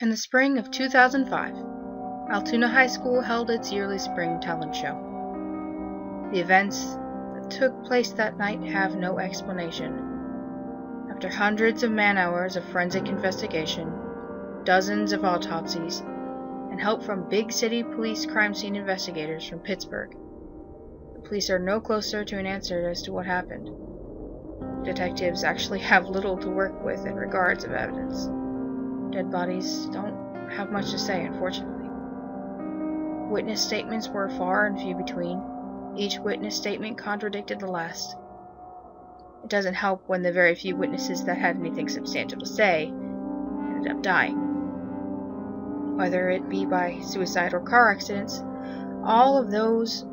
In the spring of 2005, Altoona High School held its yearly spring talent show. The events that took place that night have no explanation. After hundreds of man-hours of forensic investigation, dozens of autopsies, and help from big city police crime scene investigators from Pittsburgh, the police are no closer to an answer as to what happened. Detectives actually have little to work with in regards of evidence. Dead bodies don't have much to say, unfortunately. Witness statements were far and few between. Each witness statement contradicted the last. It doesn't help when the very few witnesses that had anything substantial to say ended up dying. Whether it be by suicide or car accidents, all of those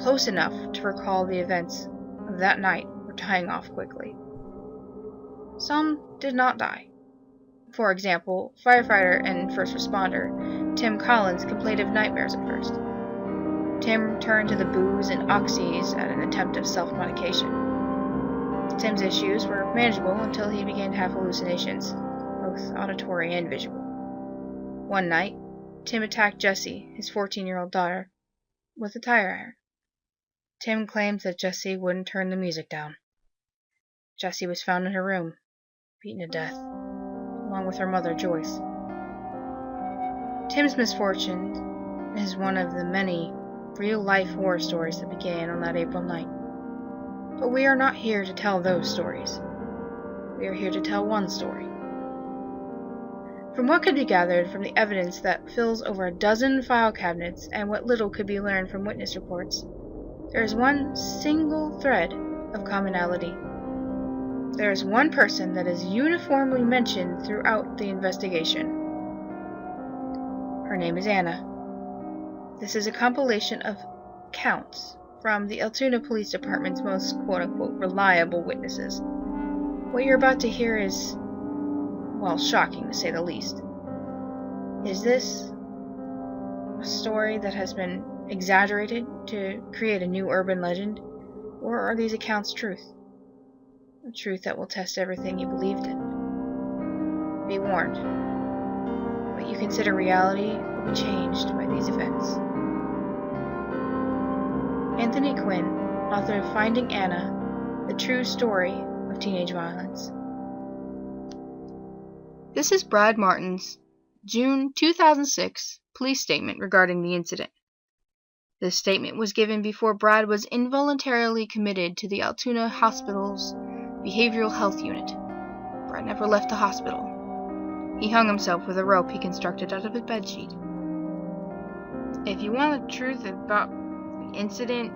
close enough to recall the events of that night were dying off quickly. Some did not die. For example, firefighter and first responder Tim Collins complained of nightmares at first. Tim turned to the booze and oxys at an attempt of self-medication. Tim's issues were manageable until he began to have hallucinations, both auditory and visual. One night, Tim attacked Jessie, his 14-year-old daughter, with a tire iron. Tim claims that Jessie wouldn't turn the music down. Jessie was found in her room, beaten to death, along with her mother, Joyce. Tim's misfortune is one of the many real-life horror stories that began on that April night. But we are not here to tell those stories. We are here to tell one story. From what could be gathered from the evidence that fills over a dozen file cabinets and what little could be learned from witness reports, there is one single thread of commonality. There is one person that is uniformly mentioned throughout the investigation. Her name is Anna. This is a compilation of accounts from the Altoona Police Department's most quote-unquote reliable witnesses. What you're about to hear is, well, shocking to say the least. Is this a story that has been exaggerated to create a new urban legend, or are these accounts truth? A truth that will test everything you believed in. Be warned. What you consider reality will be changed by these events. Anthony Quinn, author of Finding Anna, The True Story of Teenage Violence. This is Brad Martin's June 2006 police statement regarding the incident. This statement was given before Brad was involuntarily committed to the Altoona Hospital's Behavioral Health Unit. Brad never left the hospital. He hung himself with a rope he constructed out of his bedsheet. If you want the truth about the incident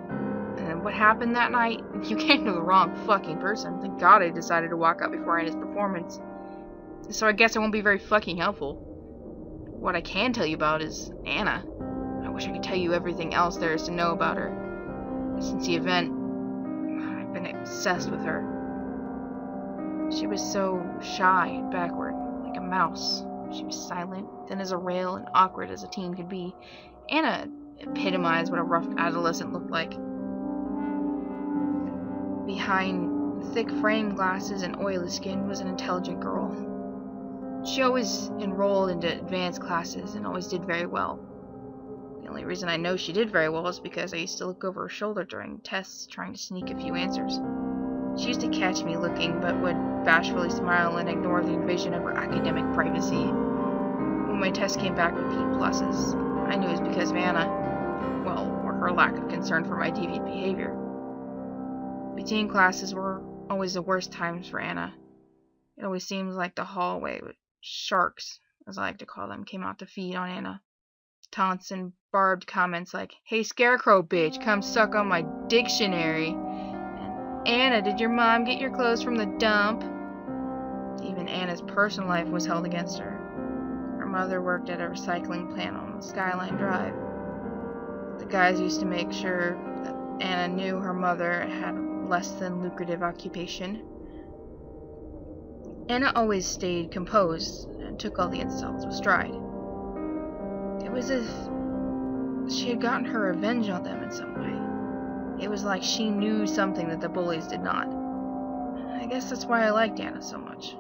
and what happened that night, you came to the wrong fucking person. Thank God I decided to walk out before I ended his performance. So I guess it won't be very fucking helpful. What I can tell you about is Anna. I wish I could tell you everything else there is to know about her. Since the event, I've been obsessed with her. She was so shy and backward, like a mouse. She was silent, thin as a rail, and awkward as a teen could be. Anna epitomized what a rough adolescent looked like. Behind thick frame glasses and oily skin was an intelligent girl. She always enrolled into advanced classes and always did very well. The only reason I know she did very well is because I used to look over her shoulder during tests trying to sneak a few answers. She used to catch me looking, but would bashfully smile and ignore the invasion of her academic privacy. When my tests came back with B+, I knew it was because of Anna, well, or her lack of concern for my deviant behavior. Between classes were always the worst times for Anna. It always seemed like the hallway with sharks, as I like to call them, came out to feed on Anna. Taunts and barbed comments like, "Hey scarecrow bitch, come suck on my dictionary," and "Anna, did your mom get your clothes from the dump?" Even Anna's personal life was held against her. Her mother worked at a recycling plant on Skyline Drive. The guys used to make sure that Anna knew her mother had a less than lucrative occupation. Anna always stayed composed and took all the insults with stride. It was as if she had gotten her revenge on them in some way. It was like she knew something that the bullies did not. I guess that's why I liked Anna so much.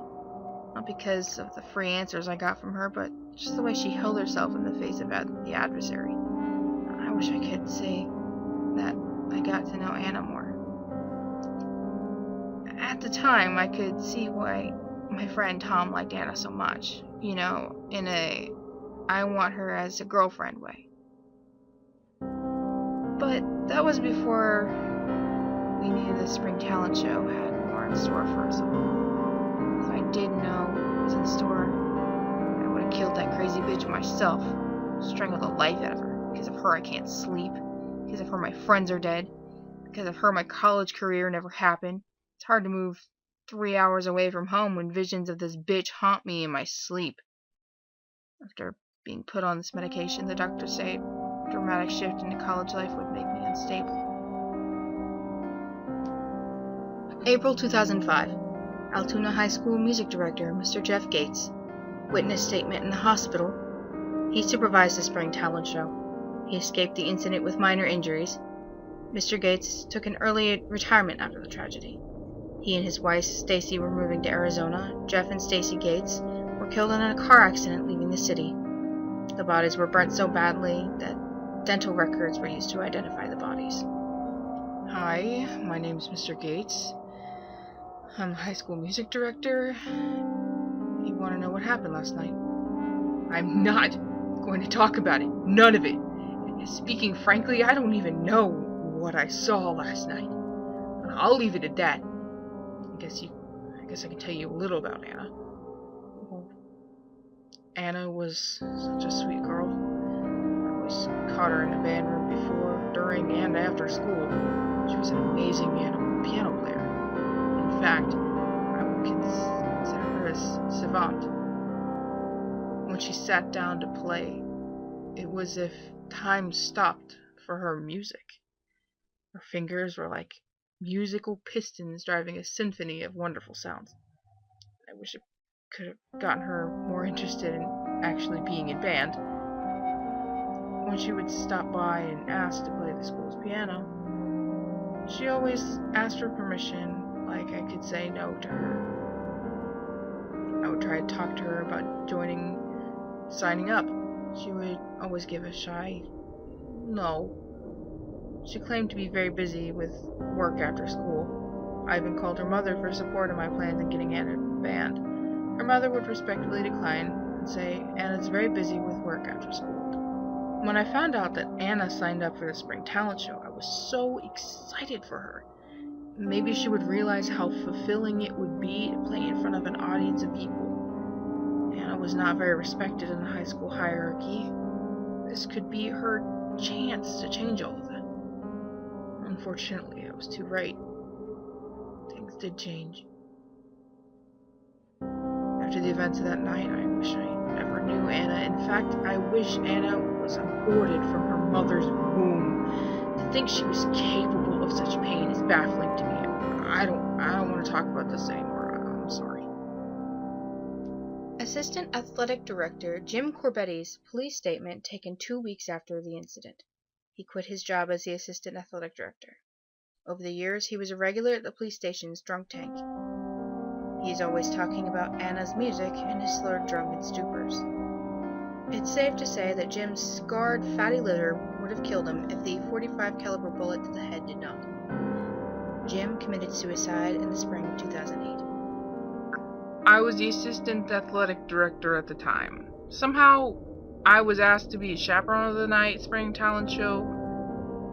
Not because of the free answers I got from her, but just the way she held herself in the face of the adversary. I wish I could say that I got to know Anna more. At the time, I could see why my friend Tom liked Anna so much. You know, in a I want her as a girlfriend way. But that was before we knew the spring talent show had more in store for us all. If I did know what was in store, I would have killed that crazy bitch myself. Strangled the life out of her. Because of her I can't sleep. Because of her my friends are dead. Because of her my college career never happened. It's hard to move 3 hours away from home when visions of this bitch haunt me in my sleep. After being put on this medication, the doctor said a dramatic shift into college life would make me unstable. April 2005. Altoona High School music director Mr. Jeff Gates. Witness statement in the hospital. He supervised the spring talent show. He escaped the incident with minor injuries. Mr. Gates took an early retirement after the tragedy. He and his wife, Stacy, were moving to Arizona. Jeff and Stacy Gates were killed in a car accident leaving the city. The bodies were burnt so badly that dental records were used to identify the bodies. Hi, my name's Mr. Gates. I'm a high school music director. You want to know what happened last night? I'm not going to talk about it. None of it. Speaking frankly, I don't even know what I saw last night. I'll leave it at that. I guess I can tell you a little about Anna. Well, Anna was such a sweet girl. I always caught her in the band room before, during, and after school. She was an amazing piano player. In fact, I would consider her a savant. When she sat down to play, it was as if time stopped for her music. Her fingers were like musical pistons driving a symphony of wonderful sounds. I wish I could have gotten her more interested in actually being in band. When she would stop by and ask to play the school's piano, she always asked for permission, like I could say no to her. I would try to talk to her about signing up. She would always give a shy no. She claimed to be very busy with work after school. I even called her mother for support in my plans in getting Anna in the band. Her mother would respectfully decline and say Anna's very busy with work after school. When I found out that Anna signed up for the spring talent show, I was so excited for her. Maybe she would realize how fulfilling it would be to play in front of an audience of people. Anna was not very respected in the high school hierarchy. This could be her chance to change all of that. Unfortunately, I was too right. Things did change. After the events of that night, I wish I never knew Anna. In fact, I wish Anna was aborted from her mother's womb. To think she was capable of such pain is baffling to me. I don't want to talk about this anymore. I'm sorry. Assistant Athletic Director Jim Corbetti's police statement taken 2 weeks after the incident. He quit his job as the Assistant Athletic Director. Over the years, he was a regular at the police station's drunk tank. He is always talking about Anna's music and his slurred drunken stupors. It's safe to say that Jim's scarred fatty liver would have killed him if the .45 caliber bullet to the head did not. Jim committed suicide in the spring of 2008. I was the Assistant Athletic Director at the time. Somehow, I was asked to be a chaperone of the night spring talent show.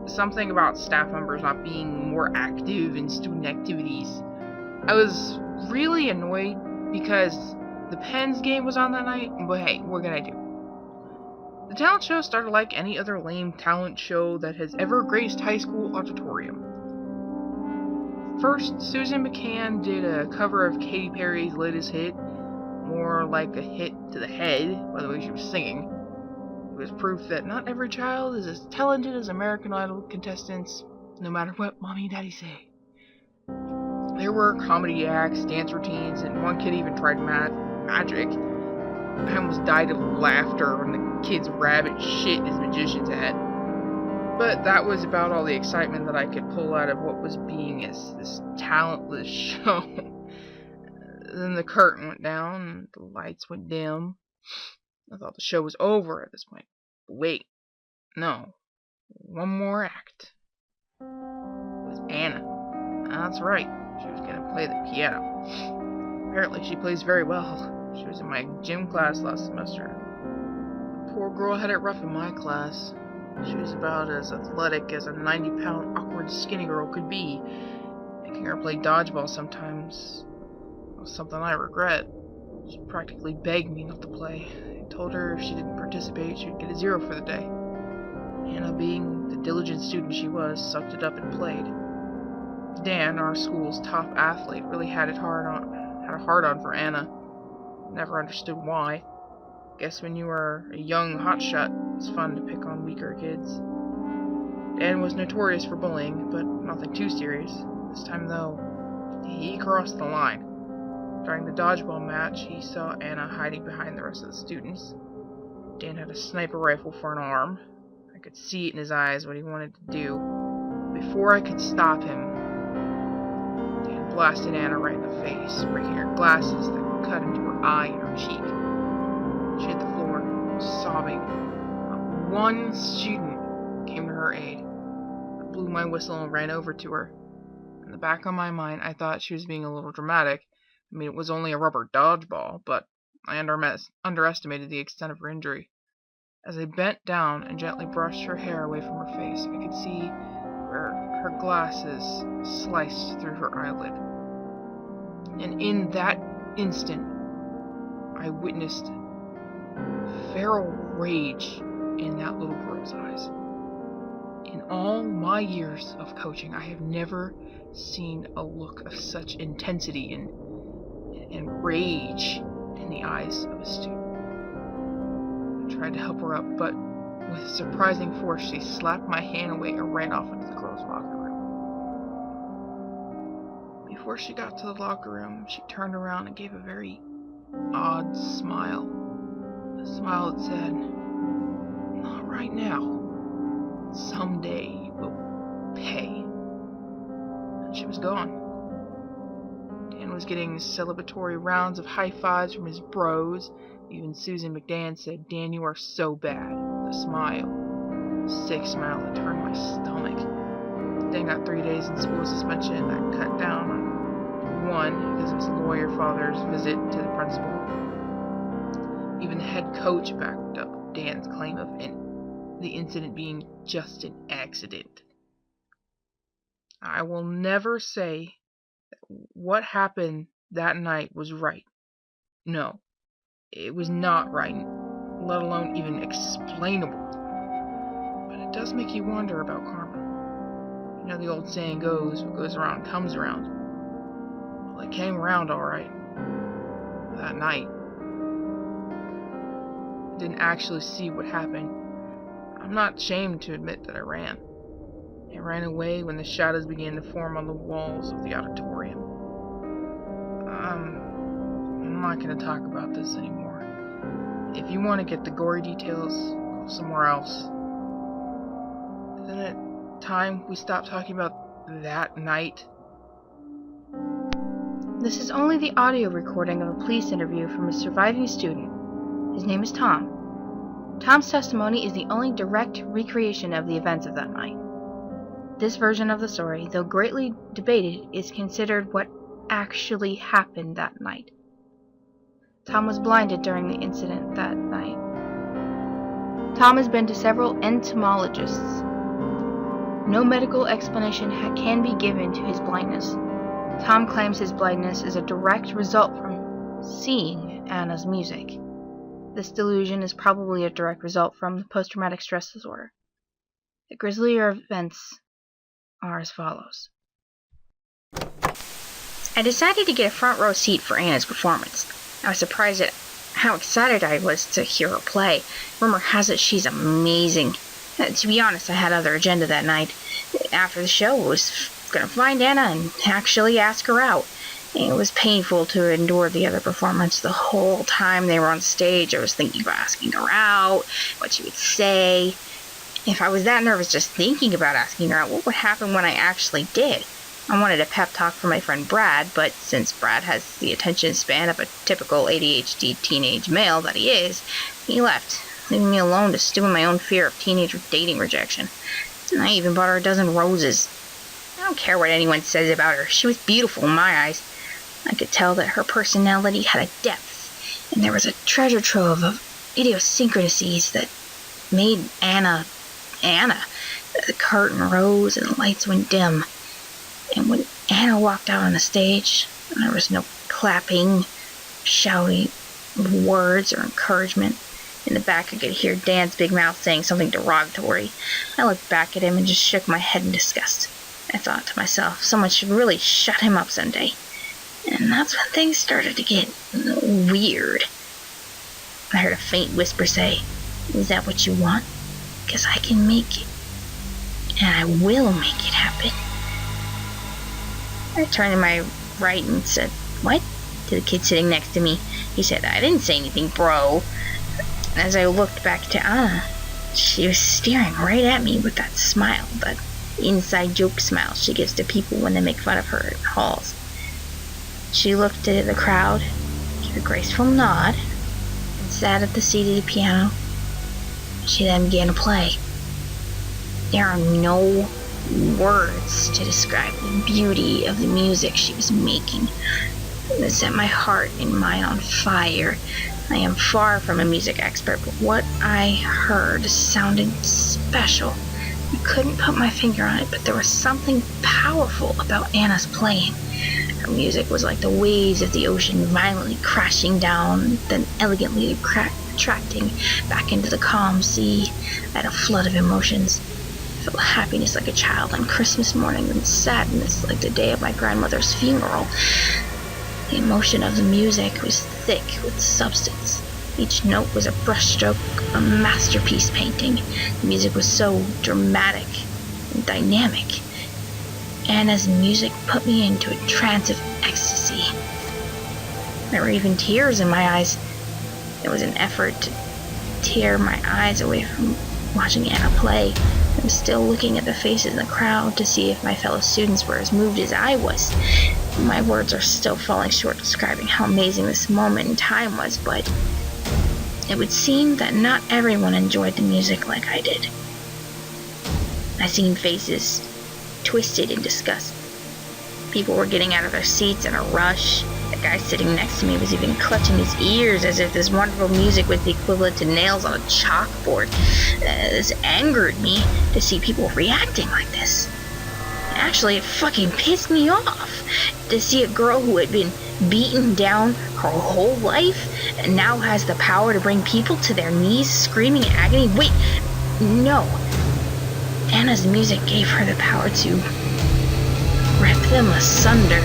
Something about staff members not being more active in student activities. I was really annoyed because the Pens game was on that night, but hey, what can I do? The talent show started like any other lame talent show that has ever graced high school auditorium. First, Susan McCann did a cover of Katy Perry's latest hit, more like a hit to the head by the way she was singing. It was proof that not every child is as talented as American Idol contestants, no matter what mommy and daddy say. There were comedy acts, dance routines, and one kid even tried magic. I almost died of laughter when the kid's rabbit shit his magician's hat. But that was about all the excitement that I could pull out of what was being this talentless show. Then the curtain went down, and the lights went dim. I thought the show was over at this point. But wait, no. One more act. It was Anna. That's right. She was gonna play the piano. Apparently she plays very well. She was in my gym class last semester. The poor girl had it rough in my class. She was about as athletic as a 90-pound awkward skinny girl could be. Making her play dodgeball sometimes was something I regret. She practically begged me not to play. I told her if she didn't participate, she'd get a 0 for the day. Anna, being the diligent student she was, sucked it up and played. Dan, our school's top athlete, really had a hard-on for Anna. Never understood why. Guess when you were a young hotshot, it's fun to pick on weaker kids. Dan was notorious for bullying, but nothing too serious. This time, though, he crossed the line. During the dodgeball match, he saw Anna hiding behind the rest of the students. Dan had a sniper rifle for an arm. I could see it in his eyes what he wanted to do. Before I could stop him, Dan blasted Anna right in the face, breaking her glasses that cut into her eye and her cheek. She hit the floor, sobbing. Not one student came to her aid. I blew my whistle and ran over to her. In the back of my mind, I thought she was being a little dramatic. I mean, it was only a rubber dodgeball, but I underestimated the extent of her injury. As I bent down and gently brushed her hair away from her face, I could see where her glasses sliced through her eyelid. And in that instant, I witnessed feral rage in that little girl's eyes. In all my years of coaching, I have never seen a look of such intensity and rage in the eyes of a student. I tried to help her up, but with surprising force, she slapped my hand away and ran off into the girls' locker room. Before she got to the locker room, she turned around and gave a very odd smile. A smile that said, "Not right now. Someday you will pay." And she was gone. Dan was getting celebratory rounds of high fives from his bros. Even Susan McDan said, "Dan, you are so bad," with a smile. A sick smile that turned my stomach. Dan got 3 days in school suspension. That cut down on 1 because of his lawyer father's visit to the principal. Even the head coach backed up Dan's claim of the incident being just an accident. I will never say that what happened that night was right. No, it was not right, let alone even explainable. But it does make you wonder about karma. You know the old saying goes, what goes around comes around. Well, it came around all right. That night. I didn't actually see what happened. I'm not ashamed to admit that I ran. I ran away when the shadows began to form on the walls of the auditorium. I'm not going to talk about this anymore. If you want to get the gory details, go somewhere else. Then at time we stopped talking about that night. This is only the audio recording of a police interview from a surviving student. His name is Tom. Tom's testimony is the only direct recreation of the events of that night. This version of the story, though greatly debated, is considered what actually happened that night. Tom was blinded during the incident that night. Tom has been to several entomologists. No medical explanation can be given to his blindness. Tom claims his blindness is a direct result from seeing Anna's music. This delusion is probably a direct result from the post-traumatic stress disorder. The grislier events are as follows. I decided to get a front row seat for Anna's performance. I was surprised at how excited I was to hear her play. Rumor has it she's amazing. To be honest, I had other agenda that night. After the show, I was going to find Anna and actually ask her out. It was painful to endure the other performance. The whole time they were on stage, I was thinking about asking her out, what she would say. If I was that nervous just thinking about asking her out, what would happen when I actually did? I wanted a pep talk from my friend Brad, but since Brad has the attention span of a typical ADHD teenage male that he is, he left, leaving me alone to stew in my own fear of teenage dating rejection. And I even bought her a dozen roses. I don't care what anyone says about her. She was beautiful in my eyes. I could tell that her personality had a depth, and there was a treasure trove of idiosyncrasies that made Anna. The curtain rose and the lights went dim. And when Anna walked out on the stage, there was no clapping, shouting words or encouragement. In the back, I could hear Dan's big mouth saying something derogatory. I looked back at him and just shook my head in disgust. I thought to myself, someone should really shut him up someday. And that's when things started to get weird. I heard a faint whisper say, "Is that what you want? Because I can make it. And I will make it happen." I turned to my right and said, "What?" to the kid sitting next to me. He said, "I didn't say anything, bro." As I looked back to Anna, she was staring right at me with that smile, that inside joke smile she gives to people when they make fun of her in halls. She looked at the crowd, gave a graceful nod, and sat at the seat of the piano. She then began to play. There are no words to describe the beauty of the music she was making. It set my heart and mind on fire. I am far from a music expert, but what I heard sounded special. I couldn't put my finger on it, but there was something powerful about Anna's playing. Her music was like the waves of the ocean violently crashing down, then elegantly retracting back into the calm sea. I had a flood of emotions. I felt happiness like a child on Christmas morning, and sadness like the day of my grandmother's funeral. The emotion of the music was thick with substance. Each note was a brushstroke, a masterpiece painting. The music was so dramatic and dynamic. Anna's music put me into a trance of ecstasy. There were even tears in my eyes. It was an effort to tear my eyes away from watching Anna play. I was still looking at the faces in the crowd to see if my fellow students were as moved as I was. My words are still falling short describing how amazing this moment in time was, but it would seem that not everyone enjoyed the music like I did. I seen faces twisted in disgust. People were getting out of their seats in a rush. The guy sitting next to me was even clutching his ears as if this wonderful music was the equivalent to nails on a chalkboard. This angered me to see people reacting like this. Actually, it fucking pissed me off to see a girl who had been beaten down her whole life and now has the power to bring people to their knees screaming in agony. Wait, no. Anna's music gave her the power to rip them asunder,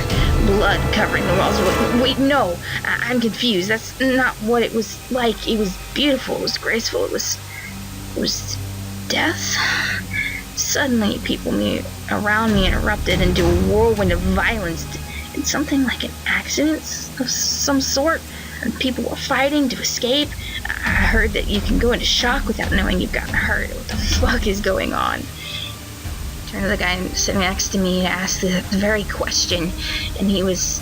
blood covering the walls. Wait, no. I'm confused. That's not what it was like. It was beautiful. It was graceful. It was death. Suddenly, people around me erupted into a whirlwind of violence. Did something like an accident of some sort? People were fighting to escape. I heard that you can go into shock without knowing you've gotten hurt. What the fuck is going on? I turned to the guy sitting next to me and asked the very question, and he was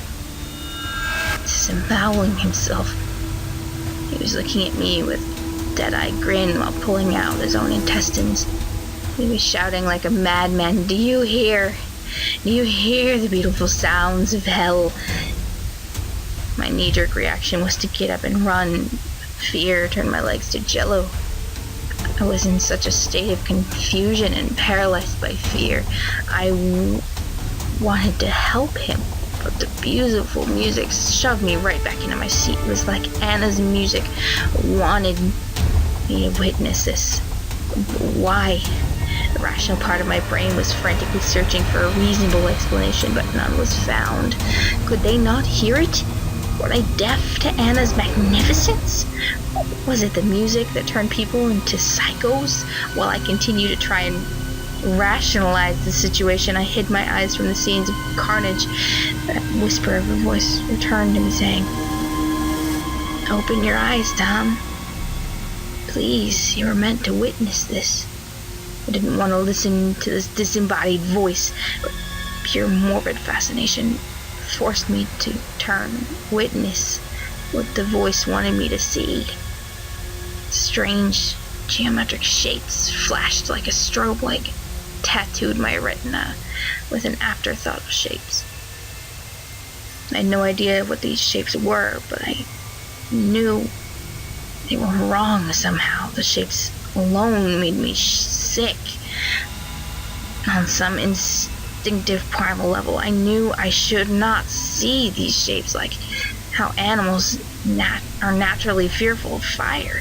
disemboweling himself. He was looking at me with a dead-eyed grin while pulling out his own intestines. He was shouting like a madman, Do you hear the beautiful sounds of hell?" My knee-jerk reaction was to get up and run. Fear turned my legs to jello. I was in such a state of confusion and paralyzed by fear. I wanted to help him, but the beautiful music shoved me right back into my seat. It was like Anna's music wanted me to witness this. Why? The rational part of my brain was frantically searching for a reasonable explanation, but none was found. Could they not hear it? Were they deaf to Anna's magnificence? Was it the music that turned people into psychos? While I continued to try and rationalize the situation, I hid my eyes from the scenes of carnage. That whisper of a voice returned to me saying, "Open your eyes, Tom. Please, you were meant to witness this." I didn't want to listen to this disembodied voice, but pure morbid fascination forced me to witness what the voice wanted me to see. Strange geometric shapes flashed like a strobe light, tattooed my retina with an afterthought of shapes. I had no idea what these shapes were, but I knew they were wrong somehow. The shapes alone made me sick. On some instinctive primal level, I knew I should not see these shapes, like how animals are naturally fearful of fire.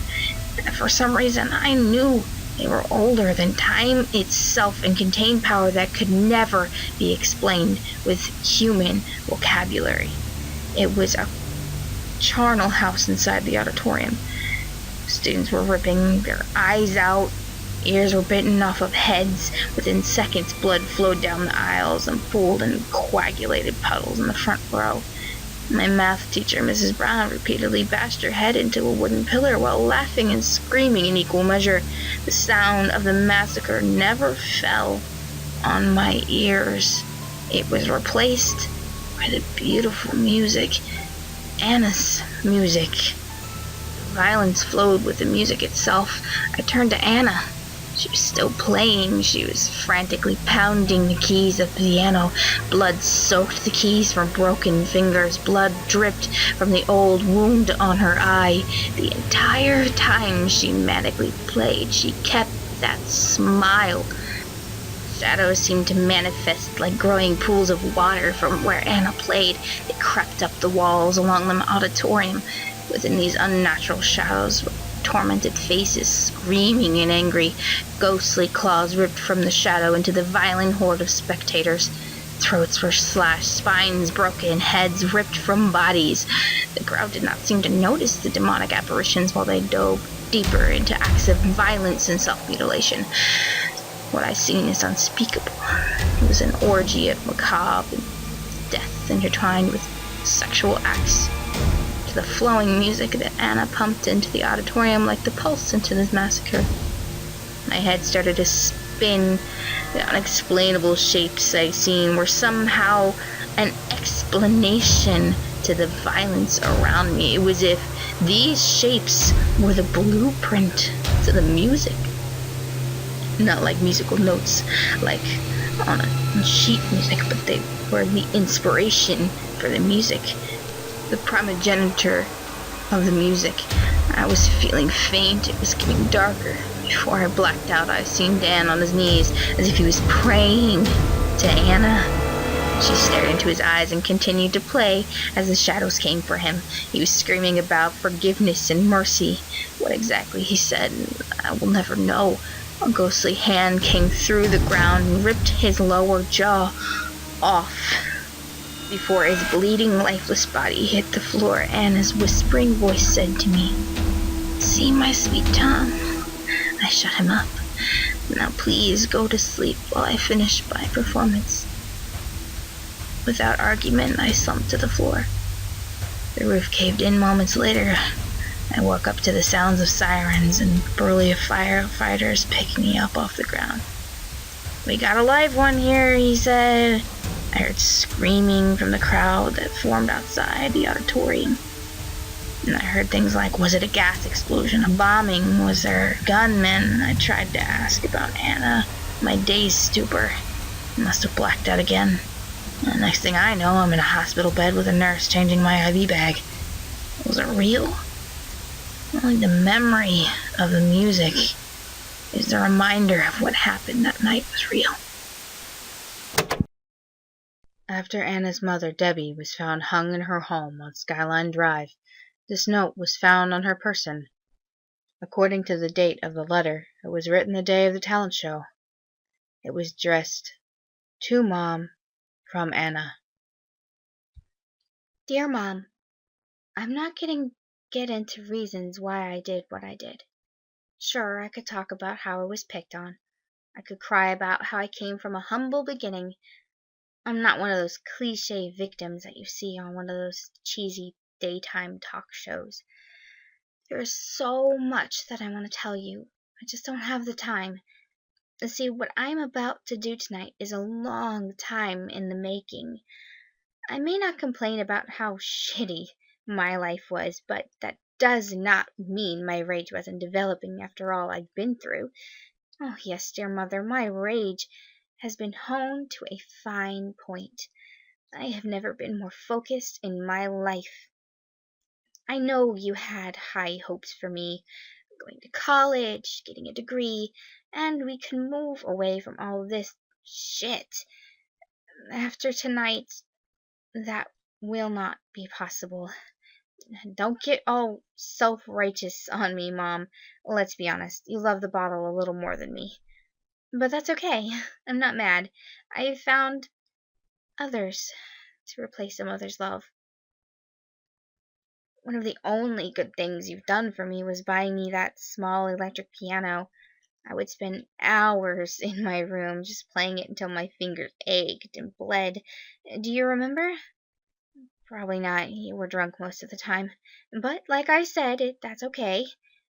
For some reason, I knew they were older than time itself and contained power that could never be explained with human vocabulary. It was a charnel house inside the auditorium. Students were ripping their eyes out. Ears were bitten off of heads. Within seconds, blood flowed down the aisles and pooled in coagulated puddles in the front row. My math teacher, Mrs. Brown, repeatedly bashed her head into a wooden pillar while laughing and screaming in equal measure. The sound of the massacre never fell on my ears. It was replaced by the beautiful music, Anna's music. Violence flowed with the music itself. I turned to Anna. She was still playing. She was frantically pounding the keys of the piano. Blood soaked the keys from broken fingers. Blood dripped from the old wound on her eye. The entire time she manically played, she kept that smile. Shadows seemed to manifest like growing pools of water from where Anna played. They crept up the walls along the auditorium. Within these unnatural shadows were tormented faces, screaming and angry. Ghostly claws ripped from the shadow into the violent horde of spectators. Throats were slashed, spines broken, heads ripped from bodies. The crowd did not seem to notice the demonic apparitions while they dove deeper into acts of violence and self-mutilation. What I seen is unspeakable. It was an orgy of macabre and death intertwined with sexual acts. To the flowing music that Anna pumped into the auditorium like the pulse into this massacre. My head started to spin. The unexplainable shapes I seen were somehow an explanation to the violence around me. It was as if these shapes were the blueprint to the music. Not like musical notes, like on a sheet music, but they were the inspiration for the music. The primogeniture of the music. I was feeling faint. It was getting darker. Before I blacked out, I seen Dan on his knees, as if he was praying to Anna. She stared into his eyes and continued to play as the shadows came for him. He was screaming about forgiveness and mercy. What exactly he said, I will never know. A ghostly hand came through the ground and ripped his lower jaw off. Before his bleeding, lifeless body hit the floor, Anna's whispering voice said to me, "See, my sweet Tom." I shut him up. "Now please go to sleep while I finish my performance." Without argument, I slumped to the floor. The roof caved in moments later. I woke up to the sounds of sirens and burly firefighters picking me up off the ground. "We got a live one here," he said. I heard screaming from the crowd that formed outside the auditorium. And I heard things like, was it a gas explosion, a bombing, was there gunmen? I tried to ask about Anna. My dazed stupor must have blacked out again. And the next thing I know, I'm in a hospital bed with a nurse changing my IV bag. Was it real? Only the memory of the music is the reminder of what happened that night was real. After Anna's mother, Debbie, was found hung in her home on Skyline Drive, this note was found on her person. According to the date of the letter, it was written the day of the talent show. It was addressed, "To Mom, from Anna." Dear Mom, I'm not going to get into reasons why I did what I did. Sure, I could talk about how I was picked on. I could cry about how I came from a humble beginning. I'm not one of those cliche victims that you see on one of those cheesy daytime talk shows. There is so much that I want to tell you. I just don't have the time. See, what I'm about to do tonight is a long time in the making. I may not complain about how shitty my life was, but that does not mean my rage wasn't developing after all I've been through. Oh, yes, dear mother, my rage has been honed to a fine point. I have never been more focused in my life. I know you had high hopes for me, going to college, getting a degree, and we can move away from all this shit. After tonight, that will not be possible. Don't get all self-righteous on me, Mom. Let's be honest, you love the bottle a little more than me. But that's okay. I'm not mad. I've found others to replace a mother's love. One of the only good things you've done for me was buying me that small electric piano. I would spend hours in my room just playing it until my fingers ached and bled. Do you remember? Probably not. You were drunk most of the time. But, like I said, that's okay.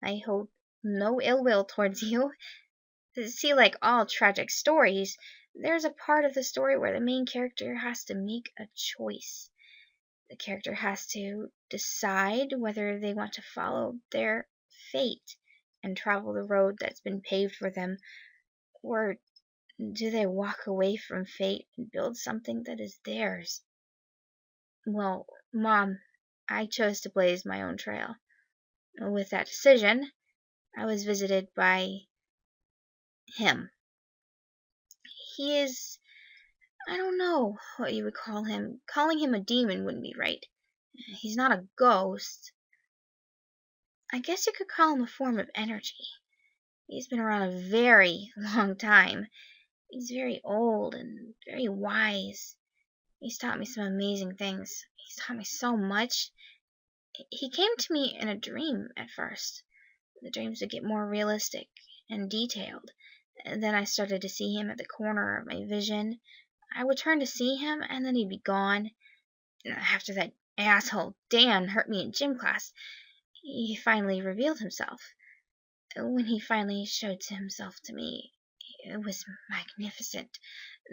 I hold no ill will towards you. See, like all tragic stories, there's a part of the story where the main character has to make a choice. The character has to decide whether they want to follow their fate and travel the road that's been paved for them, or do they walk away from fate and build something that is theirs? Well, Mom, I chose to blaze my own trail. With that decision, I was visited by him. He is, I don't know what you would call him. Calling him a demon wouldn't be right. He's not a ghost. I guess you could call him a form of energy. He's been around a very long time. He's very old and very wise. He's taught me some amazing things. He's taught me so much. He came to me in a dream at first. The dreams would get more realistic and detailed. And then I started to see him at the corner of my vision. I would turn to see him, and then he'd be gone. After that asshole Dan hurt me in gym class, he finally revealed himself. When he finally showed himself to me, it was magnificent.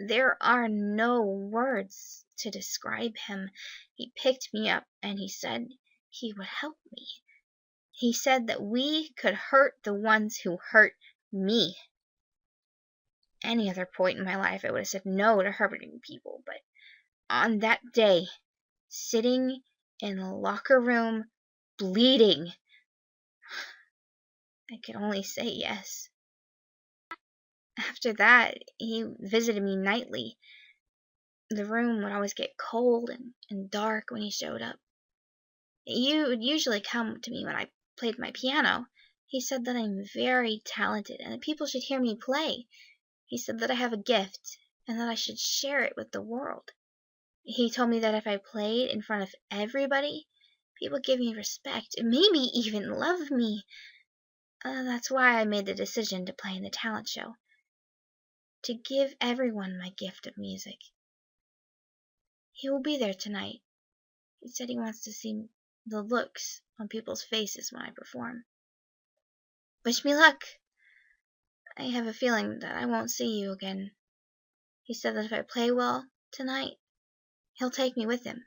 There are no words to describe him. He picked me up and he said he would help me. He said that we could hurt the ones who hurt me. Any other point in my life I would have said no to hurting people, but on that day, sitting in a locker room, bleeding, I could only say yes. After that, he visited me nightly. The room would always get cold and dark when he showed up. He would usually come to me when I played my piano. He said that I'm very talented and that people should hear me play. He said that I have a gift and that I should share it with the world. He told me that if I played in front of everybody, people would give me respect and maybe even love me. That's why I made the decision to play in the talent show. To give everyone my gift of music. He will be there tonight. He said he wants to see the looks on people's faces when I perform. Wish me luck. I have a feeling that I won't see you again. He said that if I play well tonight, he'll take me with him.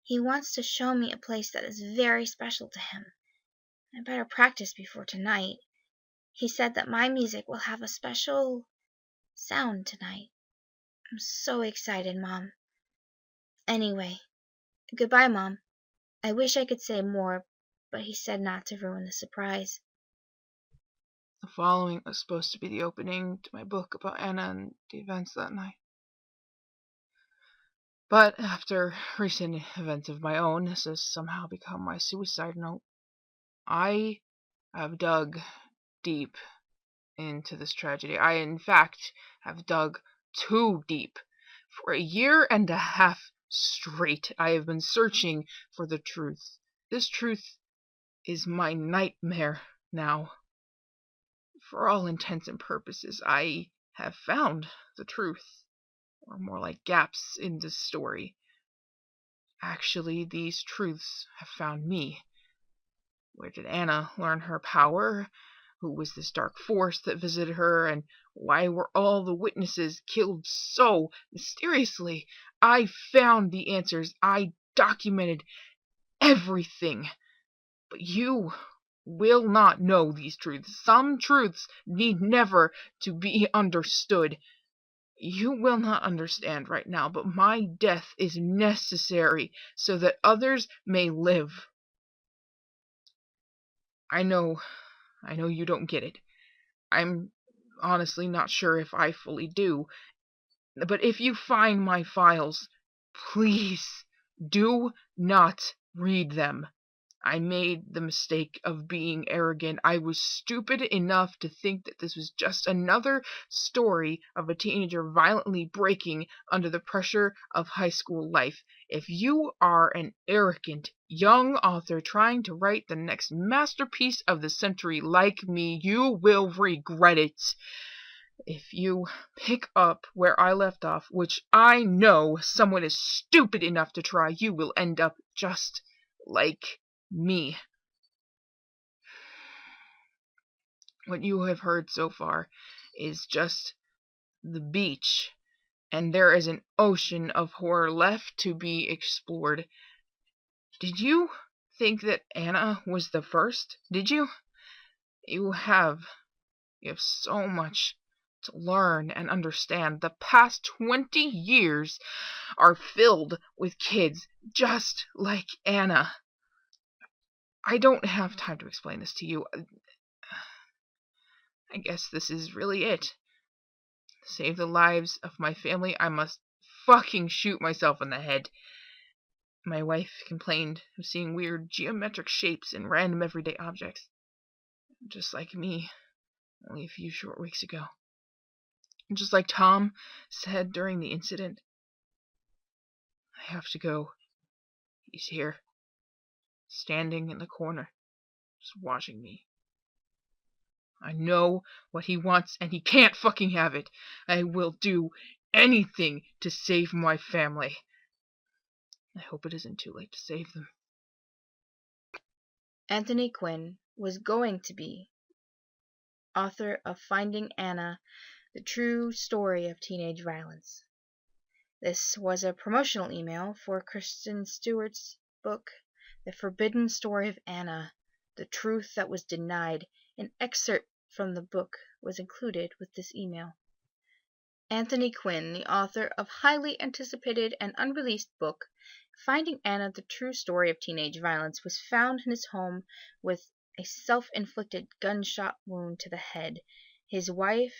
He wants to show me a place that is very special to him. I better practice before tonight. He said that my music will have a special sound tonight. I'm so excited, Mom. Anyway, goodbye, Mom. I wish I could say more, but he said not to ruin the surprise. The following was supposed to be the opening to my book about Anna and the events that night. But after recent events of my own, this has somehow become my suicide note. I have dug deep into this tragedy. I, in fact, have dug too deep. For 1.5 years straight, I have been searching for the truth. This truth is my nightmare now. For all intents and purposes, I have found the truth, or more like gaps in this story. Actually, these truths have found me. Where did Anna learn her power? who was this dark force that visited her, and why were all the witnesses killed so mysteriously. I found the answers. I documented everything. But you will not know these truths. Some truths need never to be understood. You will not understand right now, but my death is necessary so that others may live. I know you don't get it. I'm honestly not sure if I fully do. But if you find my files, please do not read them. I made the mistake of being arrogant. I was stupid enough to think that this was just another story of a teenager violently breaking under the pressure of high school life. If you are an arrogant young author trying to write the next masterpiece of the century like me, you will regret it. If you pick up where I left off, which I know someone is stupid enough to try, you will end up just like me. What you have heard so far is just the beach, and there is an ocean of horror left to be explored. Did you think that Anna was the first? Did you? You have so much to learn and understand. The past 20 years are filled with kids just like Anna. I don't have time to explain this to you. I guess this is really it. To save the lives of my family, I must fucking shoot myself in the head. My wife complained of seeing weird geometric shapes in random everyday objects. Just like me, only a few short weeks ago. And just like Tom said during the incident, I have to go. He's here, standing in the corner, just watching me. I know what he wants, and he can't fucking have it. I will do anything to save my family. I hope it isn't too late to save them. Anthony Quinn was going to be author of Finding Anna, the true story of teenage violence. This was a promotional email for Kristen Stewart's book, The Forbidden Story of Anna, The Truth That Was Denied. An excerpt from the book was included with this email. Anthony Quinn, the author of highly anticipated and unreleased book, Finding Anna, The True Story of Teenage Violence, was found in his home with a self-inflicted gunshot wound to the head. His wife,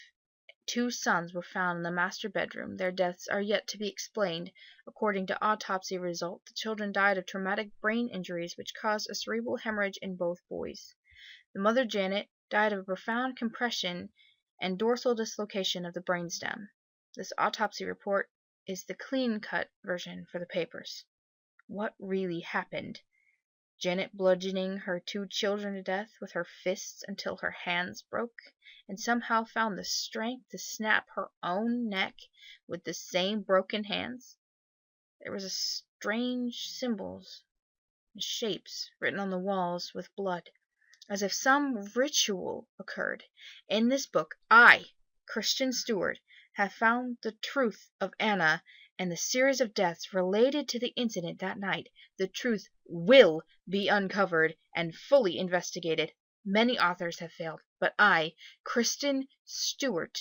2 sons were found in the master bedroom. Their deaths are yet to be explained. According to autopsy result, the children died of traumatic brain injuries which caused a cerebral hemorrhage in both boys. The mother, Janet, died of a profound compression and dorsal dislocation of the brainstem. This autopsy report is the clean-cut version for the papers. What really happened? Janet bludgeoning her 2 children to death with her fists until her hands broke, and somehow found the strength to snap her own neck with the same broken hands. There was strange symbols and shapes written on the walls with blood, as if some ritual occurred. In this book, I, Kristen Stewart, have found the truth of Anna and the series of deaths related to the incident that night. The truth will be uncovered and fully investigated. Many authors have failed, but I, Kristen Stewart,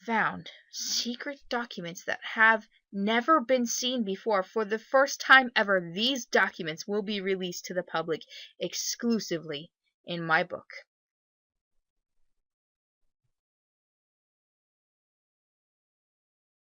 found secret documents that have never been seen before. For the first time ever, these documents will be released to the public exclusively in my book.